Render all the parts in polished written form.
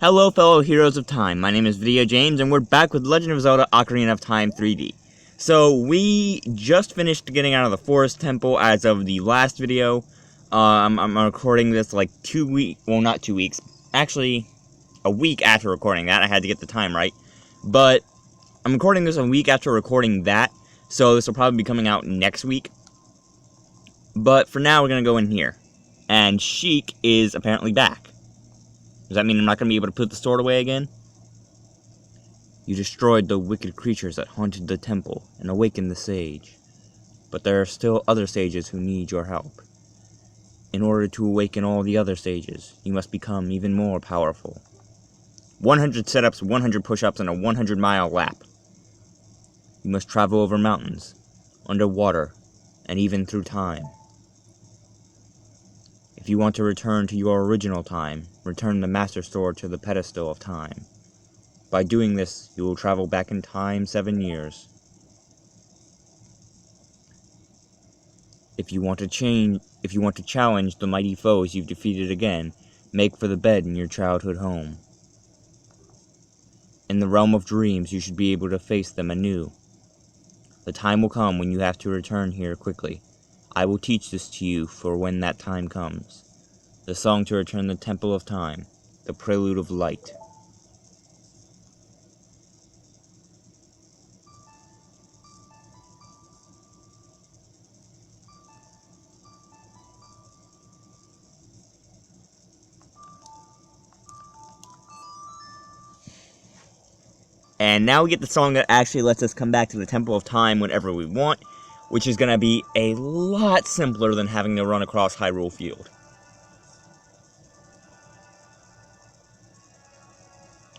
Hello fellow heroes of time, my name is VideoJames and we're back with Legend of Zelda Ocarina of Time 3D. So we just finished getting out of the forest temple as of the last video. I'm recording this like 2 weeks, well not 2 weeks, actually a week after recording that. I had to get the time right. But I'm recording this a week after recording that, so this will probably be coming out next week. But for now we're going to go in here. And Sheik is apparently back. Does that mean I'm not going to be able to put the sword away again? You destroyed the wicked creatures that haunted the temple and awakened the sage. But there are still other sages who need your help. In order to awaken all the other sages, you must become even more powerful. 100 sit-ups, 100 push-ups, and a 100-mile lap. You must travel over mountains, underwater, and even through time. If you want to return to your original time, return the Master Sword to the pedestal of time. By doing this, you will travel back in time 7 years. If you want to challenge the mighty foes you've defeated again, make for the bed in your childhood home. In the realm of dreams, you should be able to face them anew. The time will come when you have to return here quickly. I will teach this to you for when that time comes. The song to return the Temple of Time, the Prelude of Light. And now we get the song that actually lets us come back to the Temple of Time whenever we want, which is going to be a lot simpler than having to run across Hyrule Field.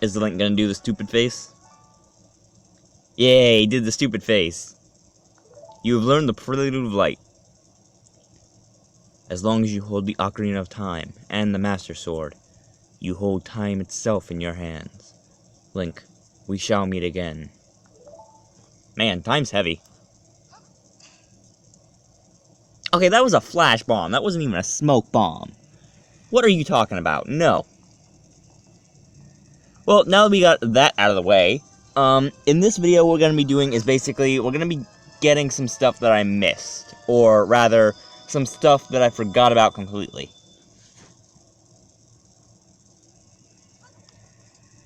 Is the Link going to do the stupid face? Yay, he did the stupid face. You have learned the Prelude of Light. As long as you hold the Ocarina of Time and the Master Sword, you hold time itself in your hands. Link, we shall meet again. Man, time's heavy. Okay, that was a flash bomb. That wasn't even a smoke bomb. What are you talking about? No. Well, now that we got that out of the way, in this video what we're going to be doing is basically, we're going to be getting some stuff that I missed. Or rather, some stuff that I forgot about completely.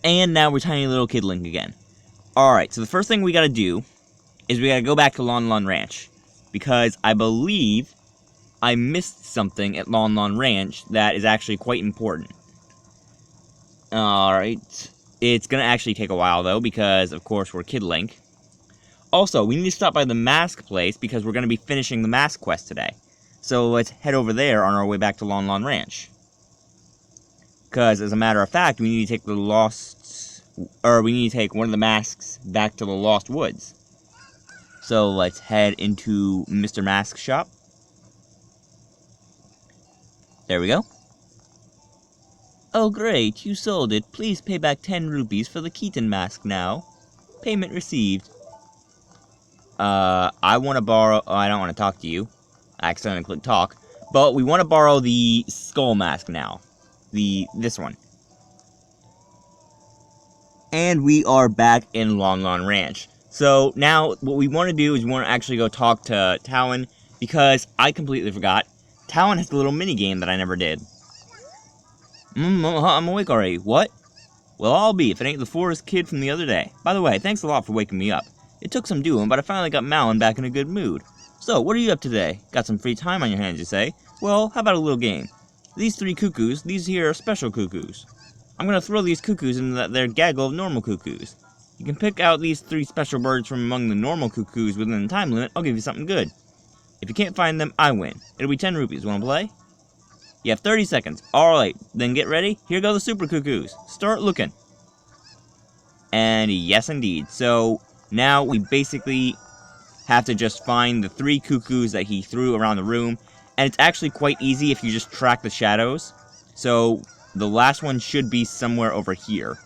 And now we're Tiny Little Kid Link again. Alright, so the first thing we gotta do is we gotta go back to Lon Lon Ranch. Because I believe I missed something at Lon Lon Ranch that is actually quite important. Alright. It's gonna actually take a while though, because of course we're Kid Link. Also, we need to stop by the mask place because we're gonna be finishing the mask quest today. So let's head over there on our way back to Lon Lon Ranch. Because, as a matter of fact, we need to take we need to take one of the masks back to the Lost Woods. So, let's head into Mr. Mask's shop. There we go. Oh, great, you sold it. Please pay back 10 rupees for the Keaton mask now. Payment received. I want to borrow... Oh, I don't want to talk to you. I accidentally clicked talk. But we want to borrow the skull mask now. This one. And we are back in Lon Lon Ranch. So now what we want to do is we want to actually go talk to Talon, because I completely forgot. Talon has the little mini game that I never did. I'm awake already. What? Well, I'll be if it ain't the forest kid from the other day. By the way, thanks a lot for waking me up. It took some doing, but I finally got Malin back in a good mood. So, what are you up to today? Got some free time on your hands, you say? Well, how about a little game? These 3 cuckoos, these here are special cuckoos. I'm gonna throw these cuckoos into their gaggle of normal cuckoos. You can pick out these 3 special birds from among the normal cuckoos within the time limit. I'll give you something good. If you can't find them, I win. It'll be 10 rupees. Wanna play? You have 30 seconds. Alright, then get ready. Here go the super cuckoos. Start looking. And yes, indeed. So, now we basically have to just find the 3 cuckoos that he threw around the room. And it's actually quite easy if you just track the shadows. So, the last one should be somewhere over here.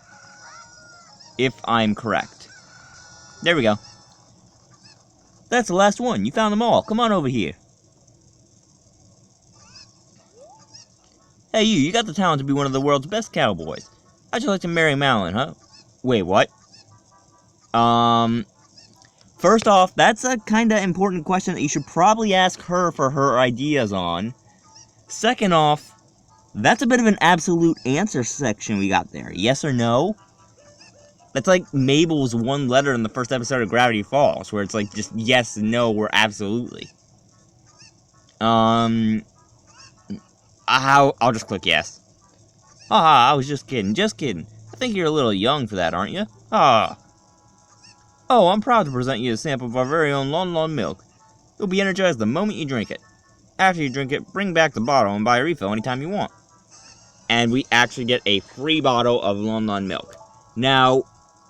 If I'm correct. There we go. That's the last one. You found them all. Come on over here. Hey you got the talent to be one of the world's best cowboys. How'd you like to marry Malin, huh? Wait, what? First off, that's a kinda important question that you should probably ask her for her ideas on. Second off, that's a bit of an absolute answer section we got there. Yes or no? That's like Mabel's one letter in the first episode of Gravity Falls, where it's like just yes, no, or absolutely. I'll just click yes. I was just kidding, just kidding. I think you're a little young for that, aren't you? Oh, I'm proud to present you a sample of our very own Lon Lon milk. You'll be energized the moment you drink it. After you drink it, bring back the bottle and buy a refill anytime you want. And we actually get a free bottle of Lon Lon milk. Now,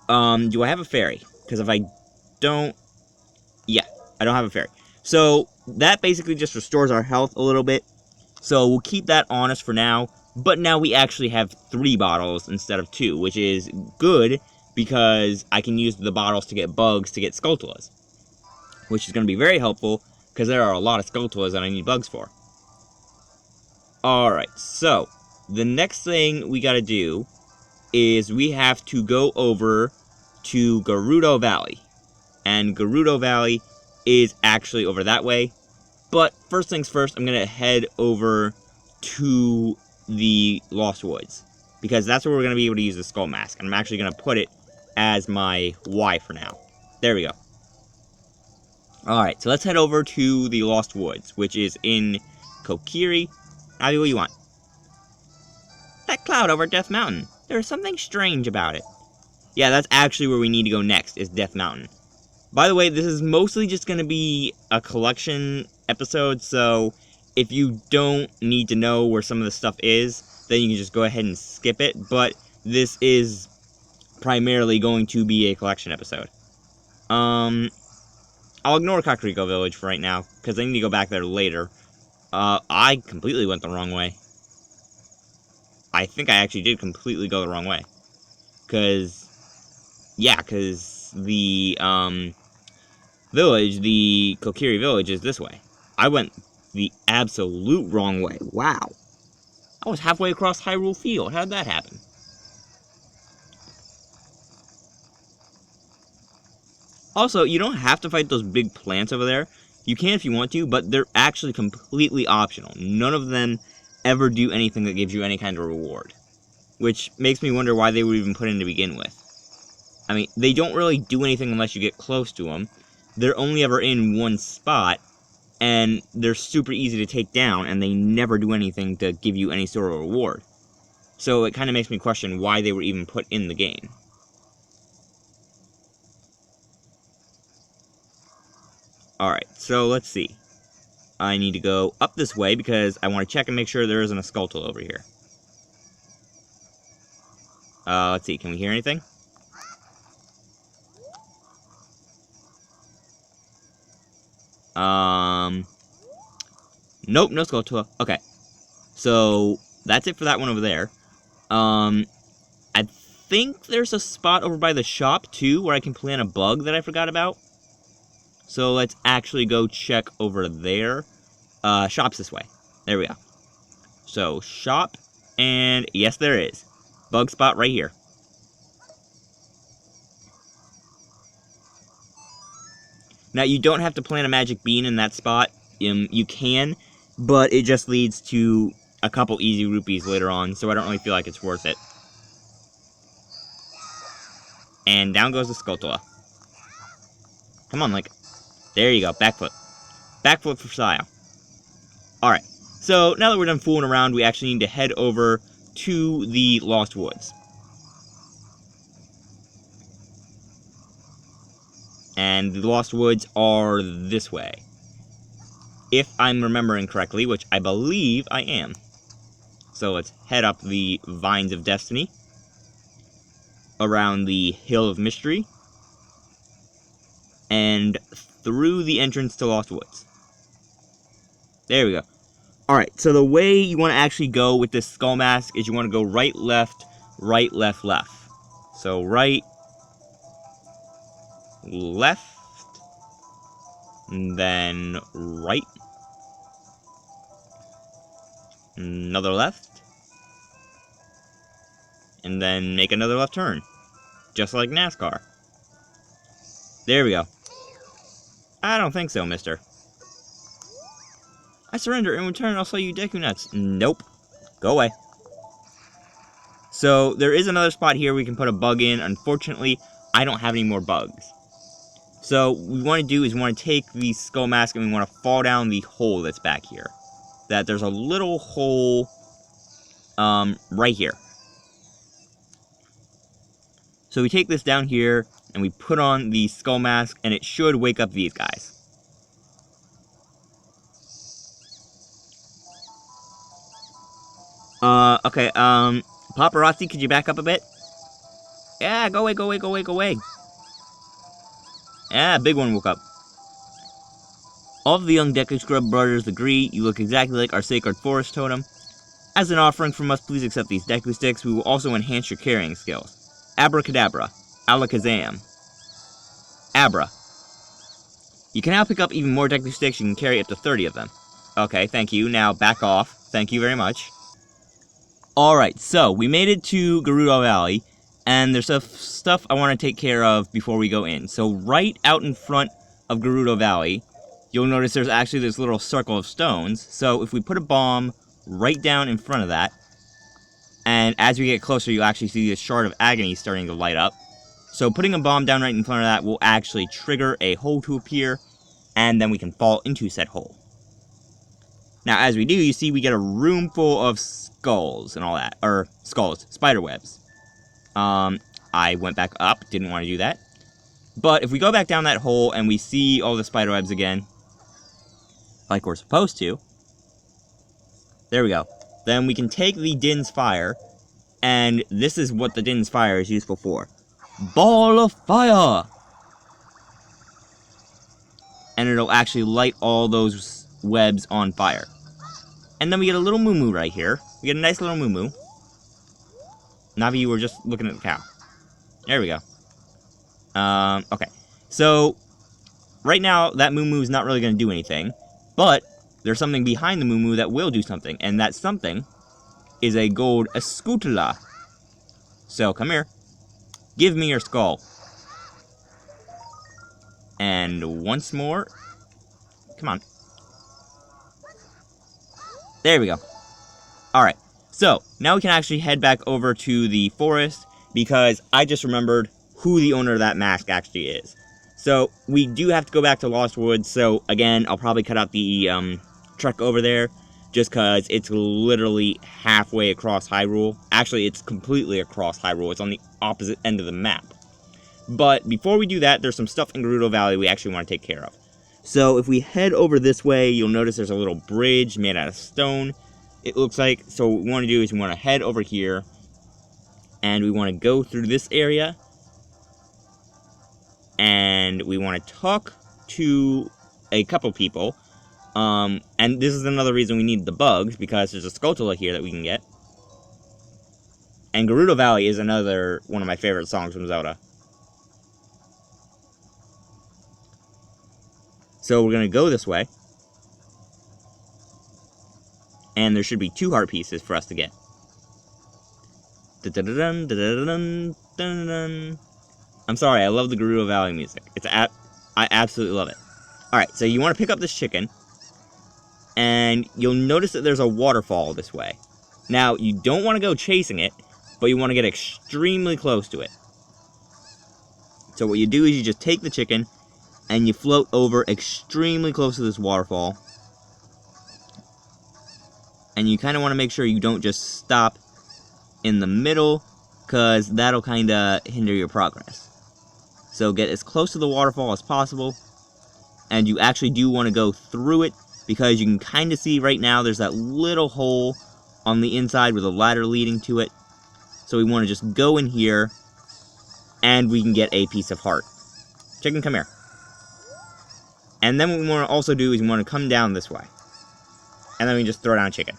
do I have a fairy? Because if I don't... Yeah, I don't have a fairy. So, that basically just restores our health a little bit. So, we'll keep that on us for now. But now we actually have 3 bottles instead of 2, which is good because I can use the bottles to get bugs to get Skulltulas. Which is going to be very helpful because there are a lot of Skulltulas that I need bugs for. Alright, so the next thing we gotta do is we have to go over to Gerudo Valley. And Gerudo Valley is actually over that way. But first things first, I'm gonna head over to the Lost Woods. Because that's where we're gonna be able to use the Skull Mask. And I'm actually gonna put it as my Y for now. There we go. Alright, so let's head over to the Lost Woods, which is in Kokiri. Abby, what do you want? That cloud over Death Mountain. There's something strange about it. Yeah, that's actually where we need to go next, is Death Mountain. By the way, this is mostly just going to be a collection episode, so if you don't need to know where some of the stuff is, then you can just go ahead and skip it, but this is primarily going to be a collection episode. I'll ignore Kakariko Village for right now, because I need to go back there later. I completely went the wrong way. I think I actually did completely go the wrong way. Because the, village, the Kokiri Village is this way. I went the absolute wrong way. Wow. I was halfway across Hyrule Field. How did that happen? Also, you don't have to fight those big plants over there. You can if you want to, but they're actually completely optional. None of them ever do anything that gives you any kind of reward. Which makes me wonder why they were even put in to begin with. I mean, they don't really do anything unless you get close to them. They're only ever in one spot, and they're super easy to take down, and they never do anything to give you any sort of reward. So it kind of makes me question why they were even put in the game. Alright, so let's see. I need to go up this way because I want to check and make sure there isn't a Skulltula over here. Let's see, can we hear anything? Nope, no Skulltula. Okay. So, that's it for that one over there. I think there's a spot over by the shop, too, where I can plant a bug that I forgot about. So, let's actually go check over there. Shop's this way. There we go. So, shop, and yes, there is. Bug spot right here. Now, you don't have to plant a magic bean in that spot. You can, but it just leads to a couple easy rupees later on, so I don't really feel like it's worth it. And down goes the Skulltula. Come on, Link. There you go, backflip. Backflip for style. Alright, so now that we're done fooling around, we actually need to head over to the Lost Woods. And the Lost Woods are this way. If I'm remembering correctly, which I believe I am. So let's head up the Vines of Destiny. Around the Hill of Mystery. And through the entrance to Lost Woods. There we go. Alright, so the way you want to actually go with this Skull Mask is you want to go right, left, left. So right, left, and then right, another left, and then make another left turn. Just like NASCAR. There we go. I don't think so, mister. I surrender. In return, I'll sell you Deku Nuts. Nope. Go away. So, there is another spot here we can put a bug in. Unfortunately, I don't have any more bugs. So, what we want to do is we want to take the skull mask and we want to fall down the hole that's back here. There's a little hole, right here. So we take this down here, and we put on the skull mask, and it should wake up these guys. Okay, Paparazzi, could you back up a bit? Yeah, go away, go away, go away, go away. Yeah, big one woke up. All of the young Deku Scrub brothers agree you look exactly like our sacred forest totem. As an offering from us, please accept these Deku Sticks. We will also enhance your carrying skills. Abracadabra. Alakazam. Abra. You can now pick up even more Deku Sticks. You can carry up to 30 of them. Okay, thank you. Now back off. Thank you very much. Alright, so we made it to Gerudo Valley, and there's some stuff I want to take care of before we go in. So right out in front of Gerudo Valley, you'll notice there's actually this little circle of stones. So if we put a bomb right down in front of that, and as we get closer, you'll actually see this shard of agony starting to light up. So putting a bomb down right in front of that will actually trigger a hole to appear, and then we can fall into said hole. Now, as we do, you see we get a room full of skulls and all that. Or, skulls. Spiderwebs. I went back up. Didn't want to do that. But if we go back down that hole and we see all the spiderwebs again, like we're supposed to, there we go. Then we can take the Din's Fire, and this is what the Din's Fire is useful for. Ball of Fire! And it'll actually light all those webs on fire. And then we get a little moo-moo right here. We get a nice little moo-moo. Navi, you were just looking at the cow. There we go. Okay. So, right now, that moo-moo is not really going to do anything. But, there's something behind the moo-moo that will do something. And that something is a gold Escutula. So, come here. Give me your skull. And once more. Come on. There we go. Alright, so now we can actually head back over to the forest, because I just remembered who the owner of that mask actually is. So, we do have to go back to Lost Woods, so again, I'll probably cut out the trek over there, just because it's literally halfway across Hyrule. Actually, it's completely across Hyrule. It's on the opposite end of the map. But before we do that, there's some stuff in Gerudo Valley we actually want to take care of. So if we head over this way, you'll notice there's a little bridge made out of stone, it looks like. So what we want to do is we want to head over here, and we want to go through this area, and we want to talk to a couple people. And this is another reason we need the bugs, because there's a Skulltula here that we can get. And Gerudo Valley is another one of my favorite songs from Zelda. So we're going to go this way. And there should be 2 heart pieces for us to get. I'm sorry, I love the Gerudo Valley music. I absolutely love it. Alright, so you want to pick up this chicken. And you'll notice that there's a waterfall this way. Now, you don't want to go chasing it, but you want to get extremely close to it. So what you do is you just take the chicken, and you float over extremely close to this waterfall. And you kind of want to make sure you don't just stop in the middle, because that'll kind of hinder your progress. So get as close to the waterfall as possible, and you actually do want to go through it, because you can kind of see right now there's that little hole on the inside with a ladder leading to it. So we want to just go in here, and we can get a piece of heart. Chicken, come here. And then what we want to also do is we want to come down this way. And then we just throw down chicken.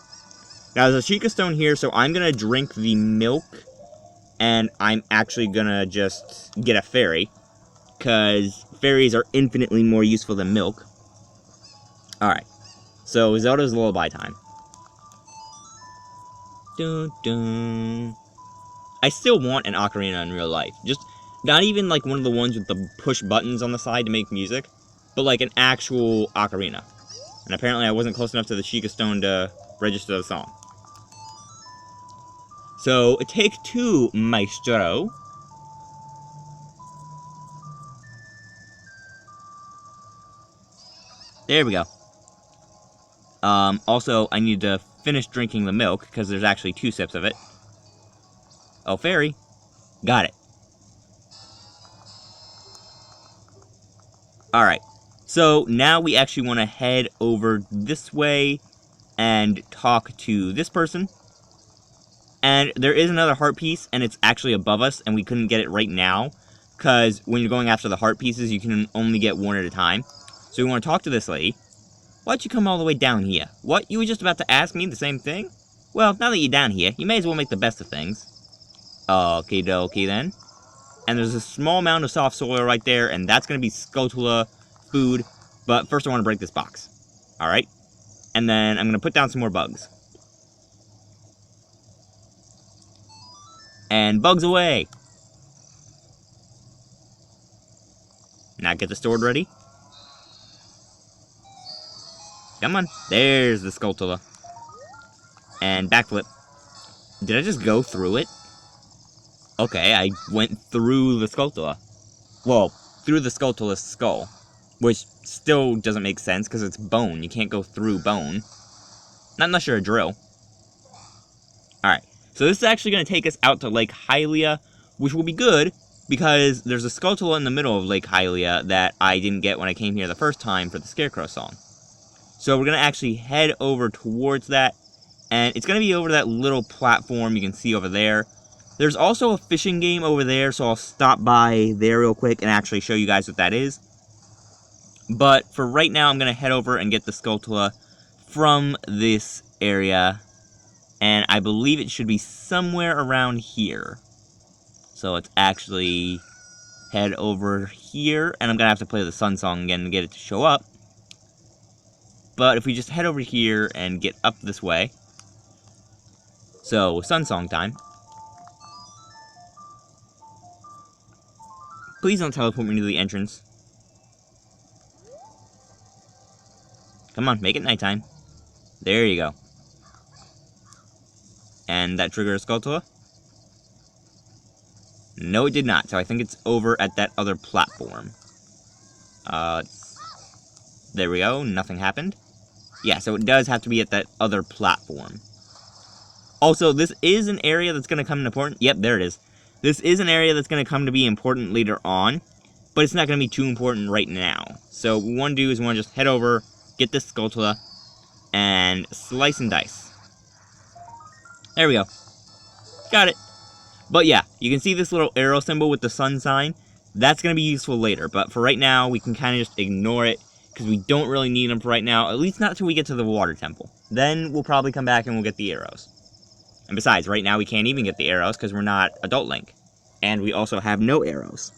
Now, there's a Sheikah Stone here, so I'm going to drink the milk. And I'm actually going to just get a fairy. Because fairies are infinitely more useful than milk. Alright. So, Zelda's lullaby time. Dun, dun. I still want an ocarina in real life. Just not even like one of the ones with the push buttons on the side to make music, but like an actual ocarina. And apparently I wasn't close enough to the Sheikah Stone to register the song. So, take two, maestro. There we go. Also, I need to finish drinking the milk, because there's actually 2 sips of it. Oh, fairy. Got it. Alright. So, now we actually want to head over this way and talk to this person. And there is another heart piece, and it's actually above us, and we couldn't get it right now, because when you're going after the heart pieces, you can only get one at a time. So we want to talk to this lady. Why'd you come all the way down here? What, you were just about to ask me the same thing? Well, now that you're down here, you may as well make the best of things. Okie dokie then. And there's a small mound of soft soil right there, and that's going to be Skulltula food, but first I want to break this box. Alright? And then I'm going to put down some more bugs. And bugs away! Now get the sword ready. Come on. There's the Skulltula. And backflip. Did I just go through it? Okay, I went through the Skulltula. Well, through the Skulltula's skull. Which still doesn't make sense, because it's bone. You can't go through bone. Not unless you're a drill. Alright. So this is actually going to take us out to Lake Hylia, which will be good, because there's a Skulltula in the middle of Lake Hylia that I didn't get when I came here the first time for the Scarecrow song. So we're going to actually head over towards that, and it's going to be over that little platform you can see over there. There's also a fishing game over there, so I'll stop by there real quick and actually show you guys what that is. But for right now, I'm going to head over and get the Skulltula from this area. And I believe it should be somewhere around here. So let's actually head over here. And I'm going to have to play the Sun Song again to get it to show up. But if we just head over here and get up this way. So, Sun Song time. Please don't teleport me to the entrance. Come on, make it nighttime. There you go. And that triggered a Skulltula? No, it did not. So I think it's over at that other platform. There we go. Nothing happened. Yeah, so it does have to be at that other platform. Also, this is an area that's going to come important. Yep, there it is. This is an area that's going to come to be important later on. But it's not going to be too important right now. So what we want to do is we want to just head over, get this Skulltula, and slice and dice. There we go. Got it. But yeah, you can see this little arrow symbol with the sun sign. That's going to be useful later, but for right now, we can kind of just ignore it, because we don't really need them for right now, at least not until we get to the water temple. Then we'll probably come back and we'll get the arrows. And besides, right now we can't even get the arrows, because we're not Adult Link. And we also have no arrows.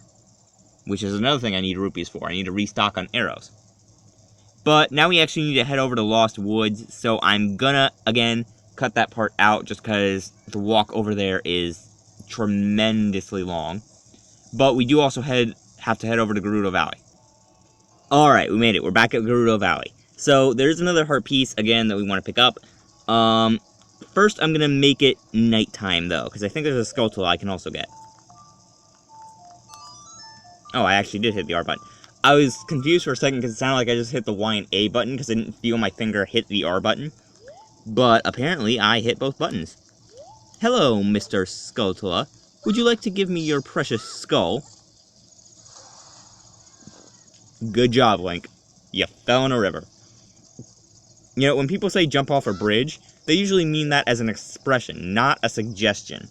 Which is another thing I need rupees for. I need to restock on arrows. But now we actually need to head over to Lost Woods, so I'm gonna, again, cut that part out just because the walk over there is tremendously long. But we do also have to head over to Gerudo Valley. Alright, we made it. We're back at Gerudo Valley. So, there's another heart piece, again, that we want to pick up. First, I'm going to make it nighttime, though, because I think there's a Skulltula I can also get. Oh, I actually did hit the R button. I was confused for a second because it sounded like I just hit the Y and A button because I didn't feel my finger hit the R button. But apparently, I hit both buttons. Hello, Mr. Skulltula. Would you like to give me your precious skull? Good job, Link. You fell in a river. You know, when people say jump off a bridge, they usually mean that as an expression, not a suggestion.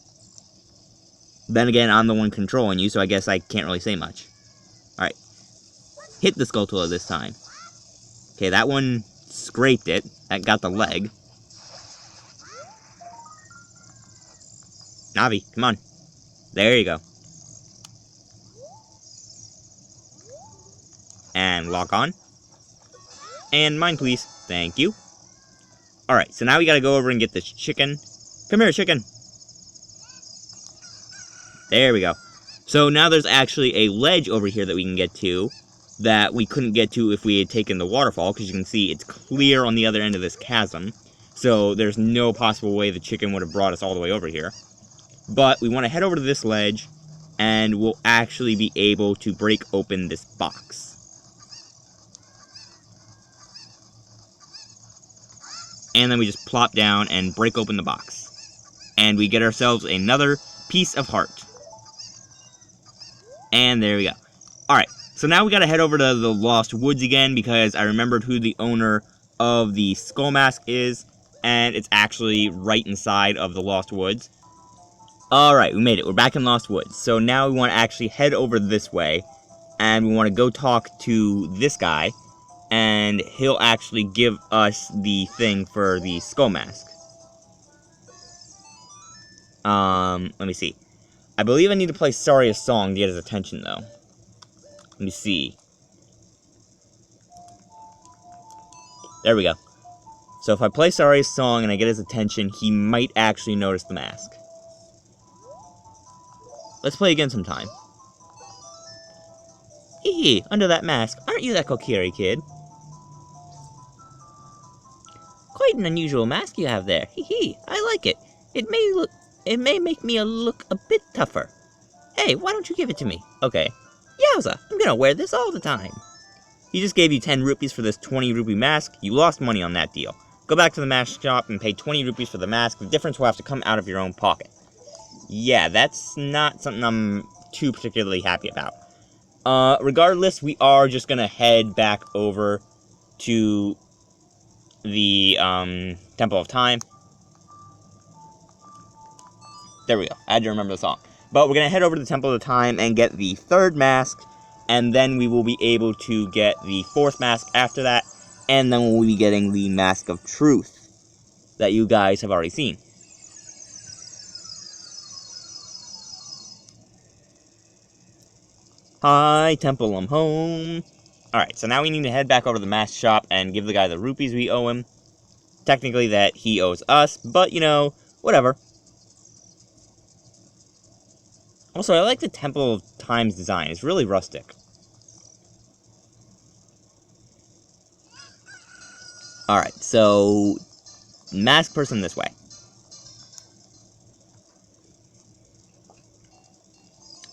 Then again, I'm the one controlling you, so I guess I can't really say much. Alright. Hit the Skulltula this time. Okay, that one scraped it. That got the leg. Navi, come on. There you go. And lock on. And mine, please. Thank you. Alright, so now we gotta go over and get this chicken. Come here, chicken. There we go. So now there's actually a ledge over here that we can get to that we couldn't get to if we had taken the waterfall, because you can see it's clear on the other end of this chasm. So there's no possible way the chicken would have brought us all the way over here. But we want to head over to this ledge, and we'll actually be able to break open this box. And then we just plop down and break open the box. And we get ourselves another piece of heart. And there we go. Alright, so now we gotta head over to the Lost Woods again, because I remembered who the owner of the skull mask is, and it's actually right inside of the Lost Woods. Alright, we made it. We're back in Lost Woods. So now we want to actually head over this way, and we want to go talk to this guy, and he'll actually give us the thing for the skull mask. Let me see. I believe I need to play Saria's song to get his attention, though. Let me see. There we go. So if I play Saria's song and I get his attention, he might actually notice the mask. Let's play again sometime. Hee hee, under that mask, aren't you that Kokiri kid? Quite an unusual mask you have there. Hee hee, I like it. It may make me look a bit tougher. Hey, why don't you give it to me? Okay. Yowza, I'm gonna wear this all the time. He just gave you 10 rupees for this 20 rupee mask. You lost money on that deal. Go back to the mask shop and pay 20 rupees for the mask. The difference will have to come out of your own pocket. Yeah, that's not something I'm too particularly happy about. Regardless, we are just gonna head back over to the, Temple of Time. There we go. I had to remember the song. But we're gonna head over to the Temple of Time and get the 3rd mask, and then we will be able to get the 4th mask after that, and then we'll be getting the Mask of Truth that you guys have already seen. Hi, Temple, I'm home. Alright, so now we need to head back over to the mask shop and give the guy the rupees we owe him. Technically that he owes us, but, you know, whatever. Also, I like the Temple of Time's design. It's really rustic. Alright, so mask person this way.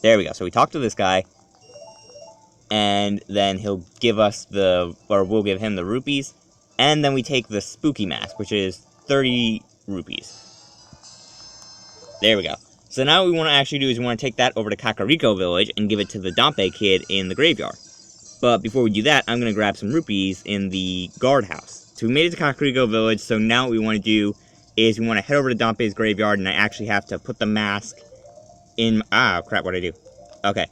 There we go. So we talk to this guy, and then he'll give us we'll give him the rupees, and then we take the spooky mask, which is 30 rupees. There we go. So now what we want to actually do is we want to take that over to Kakariko Village and give it to the Dompe kid in the graveyard. But before we do that, I'm going to grab some rupees in the guardhouse. So we made it to Kakariko Village, so now what we want to do is we want to head over to Dompe's graveyard, and I actually have to put the mask in... Ah, crap, what'd I do? Okay.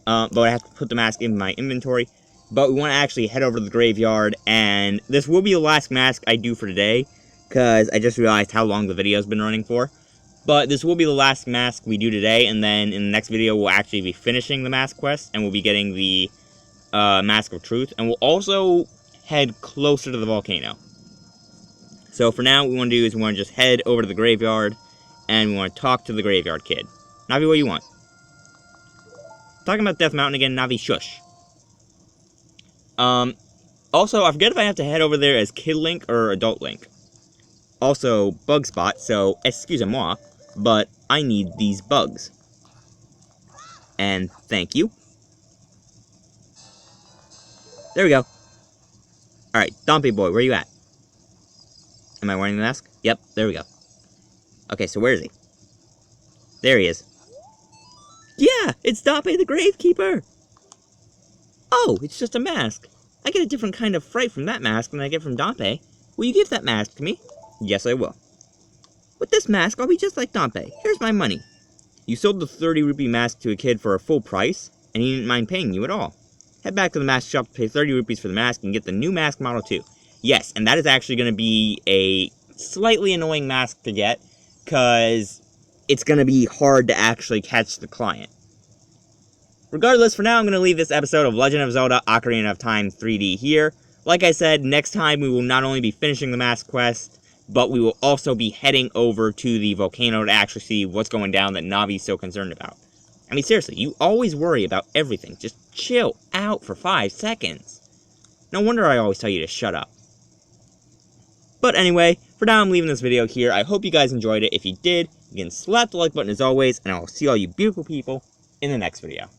But I have to put the mask in my inventory. But we want to actually head over to the graveyard, and this will be the last mask I do for today, because I just realized how long the video's been running for. But this will be the last mask we do today, and then in the next video we'll actually be finishing the mask quest, and we'll be getting the Mask of Truth, and we'll also head closer to the volcano. So for now, what we want to do is we want to just head over to the graveyard, and we want to talk to the graveyard kid. Navi, what do you want? Talking about Death Mountain again, Navi, shush. Also, I forget if I have to head over there as Kid Link or Adult Link. Also, Bug Spot, so excusez-moi, but I need these bugs. And thank you. There we go. Alright, Dompe boy, where are you at? Am I wearing the mask? Yep, there we go. Okay, so where is he? There he is. Yeah, it's Dompe the Gravekeeper! Oh, it's just a mask. I get a different kind of fright from that mask than I get from Dompe. Will you give that mask to me? Yes, I will. With this mask, I'll be just like Dompe. Here's my money. You sold the 30 rupee mask to a kid for a full price, and he didn't mind paying you at all. Head back to the mask shop to pay 30 rupees for the mask and get the new mask model too. Yes, and that is actually going to be a slightly annoying mask to get, because it's going to be hard to actually catch the client. Regardless, for now, I'm going to leave this episode of Legend of Zelda Ocarina of Time 3D here. Like I said, next time we will not only be finishing the mask quest, but we will also be heading over to the volcano to actually see what's going down that Navi's so concerned about. I mean, seriously, you always worry about everything. Just chill out for 5 seconds. No wonder I always tell you to shut up. But anyway, for now I'm leaving this video here. I hope you guys enjoyed it. If you did, you can slap the like button as always, and I'll see all you beautiful people in the next video.